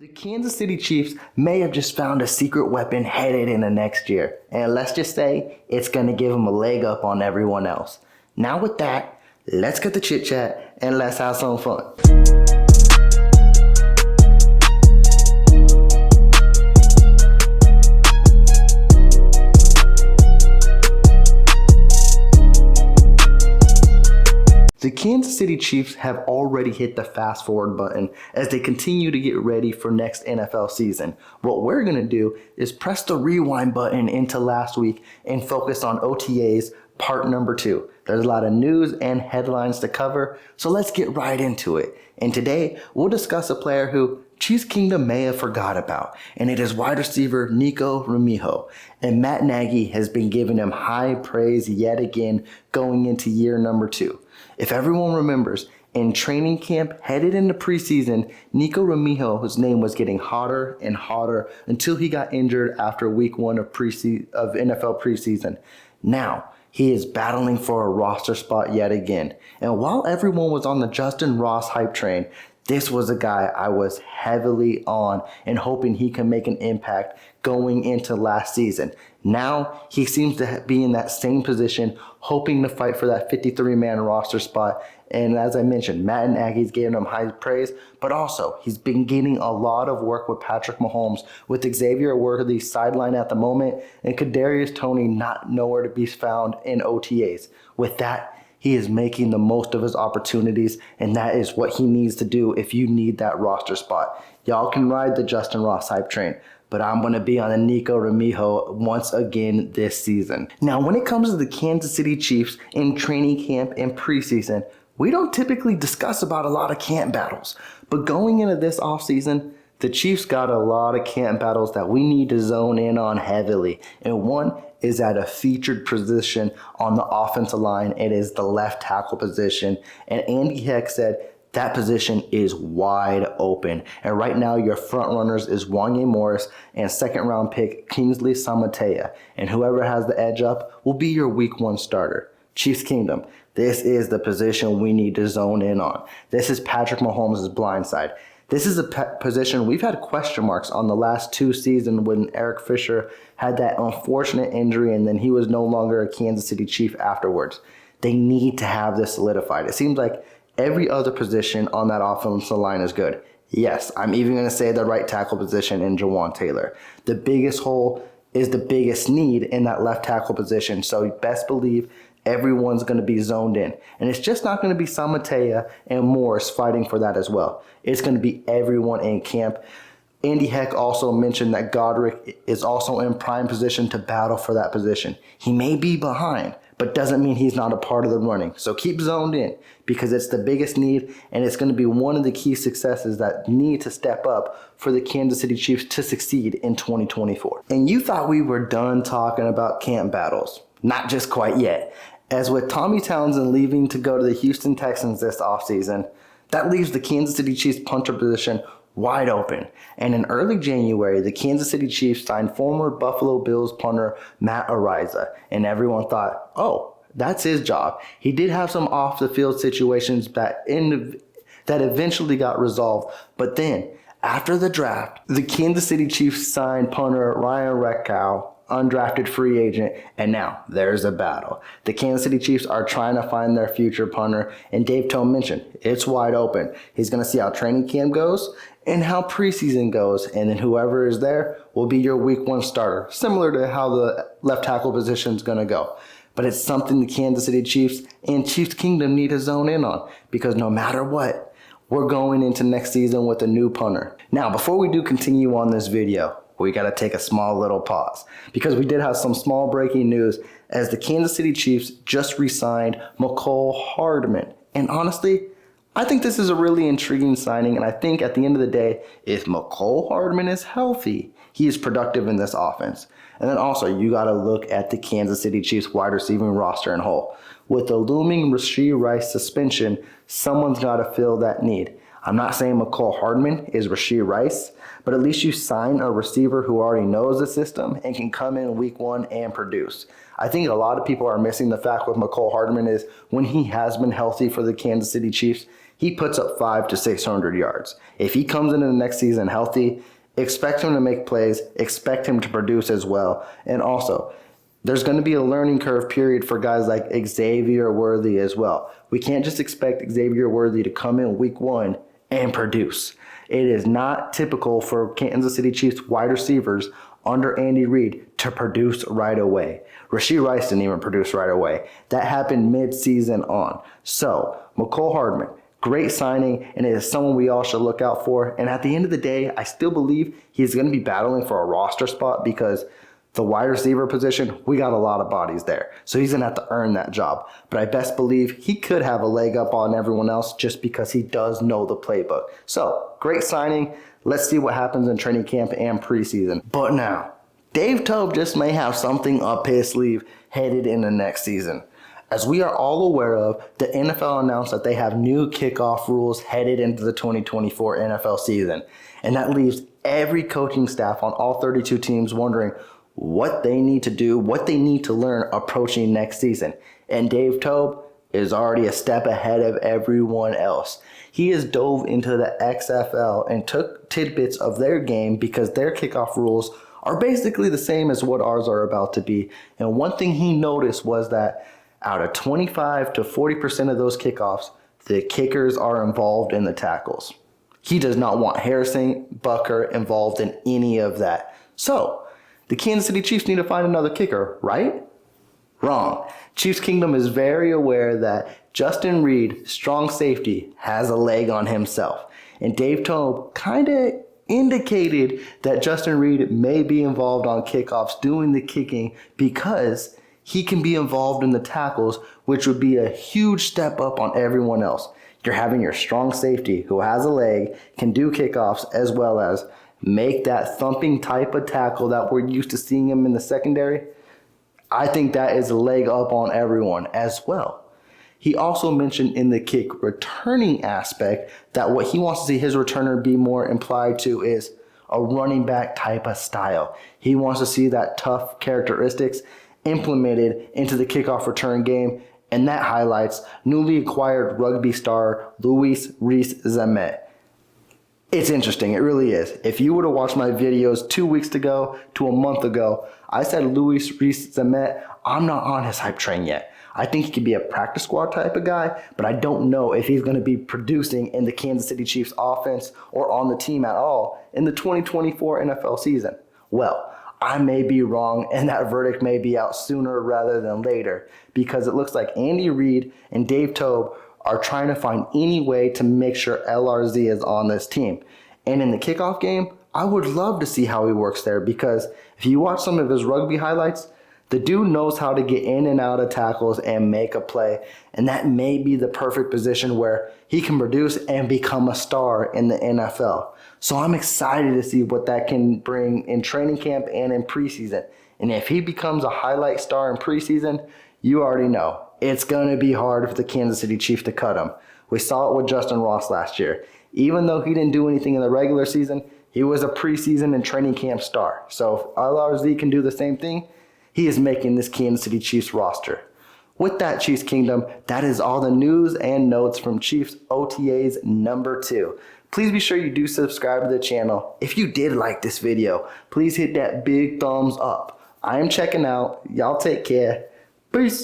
The Kansas City Chiefs may have just found a secret weapon headed into next year, and let's just say it's going to give them a leg up on everyone else. Now with that, let's cut the chit chat and let's have some fun. The Kansas City Chiefs have already hit the fast forward button as they continue to get ready for next NFL season. What we're going to do is press the rewind button into last week and focus on OTAs part number 2. There's a lot of news and headlines to cover, so let's get right into it. And today we'll discuss a player who Chiefs Kingdom may have forgot about, and it is wide receiver Mecole Hardman. And Matt Nagy has been giving him high praise yet again going into year number 2. If everyone remembers, in training camp headed into preseason, Mecole Hardman's name was getting hotter and hotter until he got injured after week 1 of NFL preseason. Now, he is battling for a roster spot yet again. And while everyone was on the Justin Ross hype train, this was a guy I was heavily on and hoping he can make an impact going into last season. Now he seems to be in that same position, hoping to fight for that 53-man roster spot. And as I mentioned, Matt Nagy's giving him high praise, but also he's been getting a lot of work with Patrick Mahomes, with Xavier Worthy sidelined at the moment, and Kadarius Toney not nowhere to be found in OTAs. With that, he is making the most of his opportunities, and that is what he needs to do if you need that roster spot. Y'all can ride the Justin Ross hype train, but I'm going to be on the Mecole Hardman once again this season. Now, when it comes to the Kansas City Chiefs in training camp and preseason, we don't typically discuss about a lot of camp battles, but going into this offseason, the Chiefs got a lot of camp battles that we need to zone in on heavily, and one is at a featured position on the offensive line. It is the left tackle position, and Andy Heck said that position is wide open. And right now, your front runners is Wanya Morris and second-round pick Kingsley Samatea, and whoever has the edge up will be your Week 1 starter. Chiefs Kingdom, this is the position we need to zone in on. This is Patrick Mahomes' blind side. This is a position we've had question marks on the last 2 seasons when Eric Fisher had that unfortunate injury and then he was no longer a Kansas City Chief afterwards. They need to have this solidified. It seems like every other position on that offensive line is good. Yes, I'm even going to say the right tackle position in Jawan Taylor. The biggest hole is the biggest need in that left tackle position, so you best believe everyone's going to be zoned in. And it's just not going to be Samatea and Morris fighting for that as well. It's going to be everyone in camp. Andy Heck also mentioned that Godric is also in prime position to battle for that position. He may be behind, but doesn't mean he's not a part of the running. So keep zoned in because it's the biggest need, and it's going to be one of the key successes that need to step up for the Kansas City Chiefs to succeed in 2024. And you thought we were done talking about camp battles. Not just quite yet. As with Tommy Townsend leaving to go to the Houston Texans this offseason, that leaves the Kansas City Chiefs punter position wide open. And in early January, the Kansas City Chiefs signed former Buffalo Bills punter Matt Araiza, and everyone thought, oh, that's his job. He did have some off-the-field situations that eventually got resolved, but then after the draft, the Kansas City Chiefs signed punter Ryan Reckow, undrafted free agent, and now there's a battle. The Kansas City Chiefs are trying to find their future punter, and Dave Tome mentioned it's wide open. He's going to see how training camp goes and how preseason goes, and then whoever is there will be your Week 1 starter, similar to how the left tackle position is going to go. But it's something the Kansas City Chiefs and Chiefs Kingdom need to zone in on, because no matter what, we're going into next season with a new punter. Now, before we do continue on this video, we got to take a small little pause because we did have some small breaking news as the Kansas City Chiefs just re-signed Mecole Hardman. And honestly, I think this is a really intriguing signing, and I think at the end of the day, if Mecole Hardman is healthy, he is productive in this offense. And then also, you got to look at the Kansas City Chiefs wide receiving roster and whole. With the looming Rashee Rice suspension, someone's got to fill that need. I'm not saying Mecole Hardman is Rashee Rice, but at least you sign a receiver who already knows the system and can come in Week 1 and produce. I think a lot of people are missing the fact with Mecole Hardman is when he has been healthy for the Kansas City Chiefs, he puts up 500 to 600 yards. If he comes into the next season healthy, expect him to make plays, expect him to produce as well. And also, there's going to be a learning curve period for guys like Xavier Worthy as well. We can't just expect Xavier Worthy to come in week 1 and produce. It is not typical for Kansas City Chiefs wide receivers under Andy Reid to produce right away. Rashee Rice didn't even produce right away. That happened mid-season on. So, Mecole Hardman, great signing, and it is someone we all should look out for. And at the end of the day, I still believe he's going to be battling for a roster spot because the wide receiver position, we got a lot of bodies there. So he's going to have to earn that job. But I best believe he could have a leg up on everyone else just because he does know the playbook. So, great signing. Let's see what happens in training camp and preseason. But now, Dave Toub just may have something up his sleeve headed into next season. As we are all aware of, the NFL announced that they have new kickoff rules headed into the 2024 NFL season. And that leaves every coaching staff on all 32 teams wondering what they need to do, what they need to learn approaching next season. And Dave Toub is already a step ahead of everyone else. He has dove into the XFL and took tidbits of their game because their kickoff rules are basically the same as what ours are about to be. And one thing he noticed was that out of 25 to 40% of those kickoffs, the kickers are involved in the tackles. He does not want Harrison Butker involved in any of that. So, the Kansas City Chiefs need to find another kicker, right? Wrong. Chiefs Kingdom is very aware that Justin Reid, strong safety, has a leg on himself. And Dave Toub kind of indicated that Justin Reid may be involved on kickoffs doing the kicking because he can be involved in the tackles, which would be a huge step up on everyone else. You're having your strong safety who has a leg, can do kickoffs, as well as make that thumping type of tackle that we're used to seeing him in the secondary. I think that is a leg up on everyone as well. He also mentioned in the kick returning aspect that what he wants to see his returner be more implied to is a running back type of style. He wants to see that tough characteristics implemented into the kickoff return game, and that highlights newly acquired rugby star Luis Rees-Zammit. It's interesting, it really is. If you would have watched my videos 2 weeks ago to a month ago, I said Luis Rees-Zammit, I'm not on his hype train yet. I think he could be a practice squad type of guy, but I don't know if he's going to be producing in the Kansas City Chiefs offense or on the team at all in the 2024 NFL season. Well, I may be wrong, and that verdict may be out sooner rather than later because it looks like Andy Reid and Dave Toub are trying to find any way to make sure LRZ is on this team. And in the kickoff game, I would love to see how he works there because if you watch some of his rugby highlights, the dude knows how to get in and out of tackles and make a play, and that may be the perfect position where he can produce and become a star in the NFL. So I'm excited to see what that can bring in training camp and in preseason. And if he becomes a highlight star in preseason, you already know it's going to be hard for the Kansas City Chiefs to cut him. We saw it with Justin Ross last year. Even though he didn't do anything in the regular season, he was a preseason and training camp star. So if LRZ can do the same thing, he is making this Kansas City Chiefs roster. With that, Chiefs Kingdom, that is all the news and notes from Chiefs OTAs number 2. Please be sure you do subscribe to the channel. If you did like this video, please hit that big thumbs up. I am checking out. Y'all take care. Peace.